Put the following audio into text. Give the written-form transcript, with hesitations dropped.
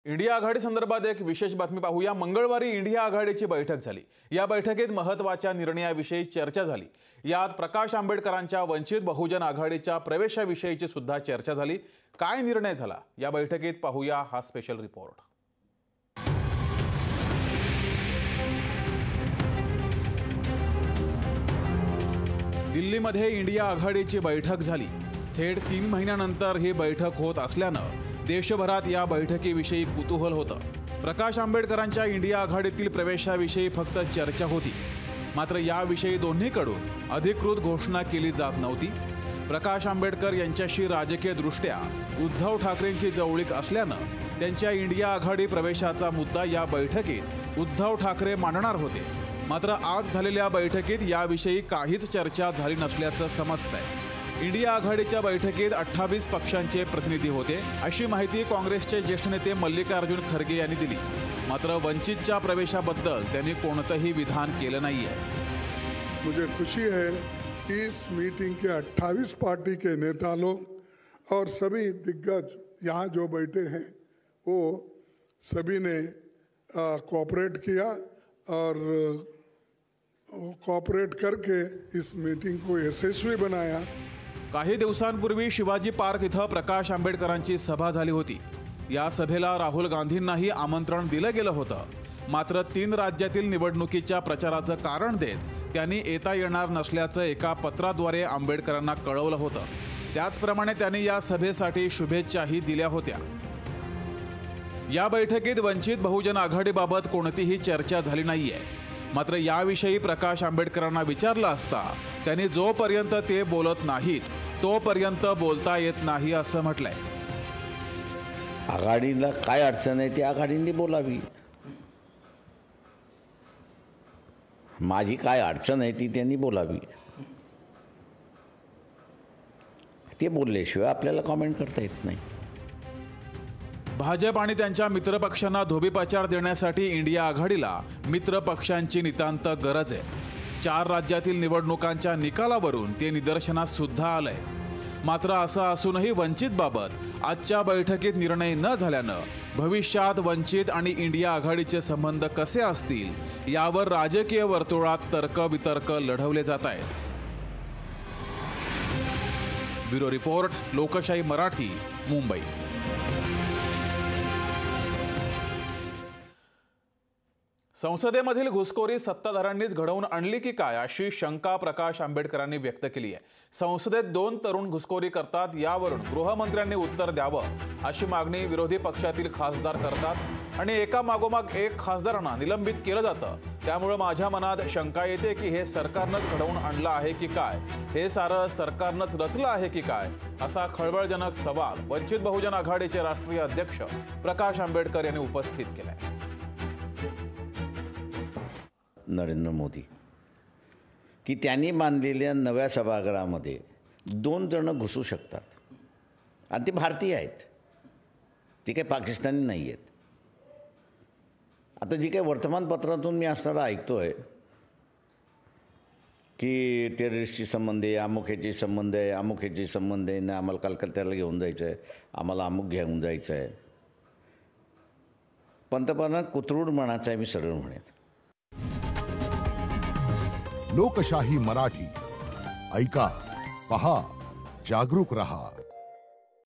India आघाडी संदर्भात एक विशेष बातमी पाहूया। मंगळवारी इंडिया आघाडीची बैठक झाली। या बैठकीत महत्त्वाच्या निर्णयाविषयी चर्चा झाली। यात प्रकाश आंबेडकरांच्या वंचित बहुजन आघाडीच्या प्रवेशाविषयीची सुद्धा चर्चा झाली। काय निर्णय झाला या बैठकीत पाहूया हा स्पेशल रिपोर्ट। दिल्लीमध्ये इंडिया आघाडीची बैठक झाली। थेट 3 महिन्यानंतर ही बैठक होत असल्यानं देशभरात या बैठकीविषयी कुतूहल होतं। प्रकाश आंबेडकरांच्या इंडिया आघाडीतील प्रवेशाविषयी फक्त चर्चा होती, मात्र याविषयी दोन्हीकडून अधिकृत घोषणा केली जात नव्हती। प्रकाश आंबेडकर यांच्याशी राजकीयदृष्ट्या उद्धव ठाकरेंची जवळीक असल्यानं त्यांच्या इंडिया आघाडी प्रवेशाचा मुद्दा या बैठकीत उद्धव ठाकरे मांडणार होते। मात्र आज झालेल्या बैठकीत याविषयी काहीच चर्चा झाली नसल्याचं समजतंय। इंडिया आघाडीच्या बैठकीत 28 पक्षांचे प्रतिनिधी होते, अशी माहिती काँग्रेसचे ज्येष्ठ नेते मल्लिकार्जुन खरगे यांनी दिली। मात्र वंचितच्या प्रवेशाबद्दल त्यांनी कोणतंही विधान केलं नाहीये। मुझे खुशी है कि इस मीटिंग के 28 पार्टी के नेता लोग और सभी दिग्गज यहाँ जो बैठे हैं वो सभी ने कोऑपरेट किया और कोऑपरेट करके इस मीटिंग को यशस्वी बनाया। काही दिवसांपूर्वी शिवाजी पार्क इथं प्रकाश आंबेडकरांची सभा झाली होती। या सभेला राहुल गांधींनाही आमंत्रण दिलं गेलं होतं। मात्र 3 राज्यातील निवडणुकीच्या प्रचाराचं कारण देत त्यांनी येता येणार नसल्याचं एका पत्राद्वारे आंबेडकरांना कळवलं होतं। त्याचप्रमाणे त्यांनी या सभेसाठी शुभेच्छाही दिल्या होत्या। या बैठकीत वंचित बहुजन आघाडीबाबत कोणतीही चर्चा झाली नाहीये। मात्र याविषयी प्रकाश आंबेडकरांना विचारलं असता त्यांनी जोपर्यंत ते बोलत नाहीत तोपर्यंत बोलता येत नाही असं म्हटलंय। आघाडीला काय अडचण आहे ती आघाडीने बोलावी। माझी काय अडचण आहे ती त्यांनी बोलावी। ते बोलल्याशिवाय आपल्याला कमेंट करता येत नाही। भाजप आणि त्यांच्या मित्रपक्षांना धोबीपछाड देण्यासाठी इंडिया आघाडीला मित्रपक्षांची नितांत गरज आहे। 4 राज्यातील निवडणुकांच्या निकालावरून ते निदर्शनास सुद्धा आलंय। मात्र असं असूनही वंचितबाबत आजच्या बैठकीत निर्णय न झाल्यानं भविष्यात वंचित आणि इंडिया आघाडीचे संबंध कसे असतील यावर राजकीय वर्तुळात तर्कवितर्क लढवले जात आहेत। ब्युरो रिपोर्ट, लोकशाही मराठी, मुंबई। संसदेमधील घुसखोरी सत्ताधाऱ्यांनीच घडवून आणली की काय अशी शंका प्रकाश आंबेडकरांनी व्यक्त केली आहे। संसदेत 2 तरुण घुसखोरी करतात, यावरून गृहमंत्र्यांनी उत्तर द्यावं अशी मागणी विरोधी पक्षातील खासदार करतात आणि एका मागोमाग एक खासदारांना निलंबित केलं जातं। त्यामुळे माझ्या मनात शंका येते की हे सरकारनंच घडवून आणलं आहे की काय, हे सारं सरकारनंच रचलं आहे की काय, असा खळबळजनक सवाल वंचित बहुजन आघाडीचे राष्ट्रीय अध्यक्ष प्रकाश आंबेडकर यांनी उपस्थित केलाय। नरेंद्र मोदी की त्यांनी बांधलेल्या नव्या सभागृहामध्ये 2 जण घुसू शकतात आणि ते भारतीय आहेत, ते काही पाकिस्तानी नाही आहेत। आता जी काही वर्तमानपत्रातून मी असणारा ऐकतोय की टेररिस्टची संबंध आहे, अमुख्याचे संबंध आहे, अमुख्याचे संबंध आहे, ना आम्हाला कलकत्त्याला घेऊन जायचं आहे, आम्हाला अमुक घेऊन जायचं आहे। पंतप्रधान कुत्रूड म्हणायचं आहे, मी सरळ म्हणेन। लोकशाही मराठी ऐका, पहा, जागरूक रहा।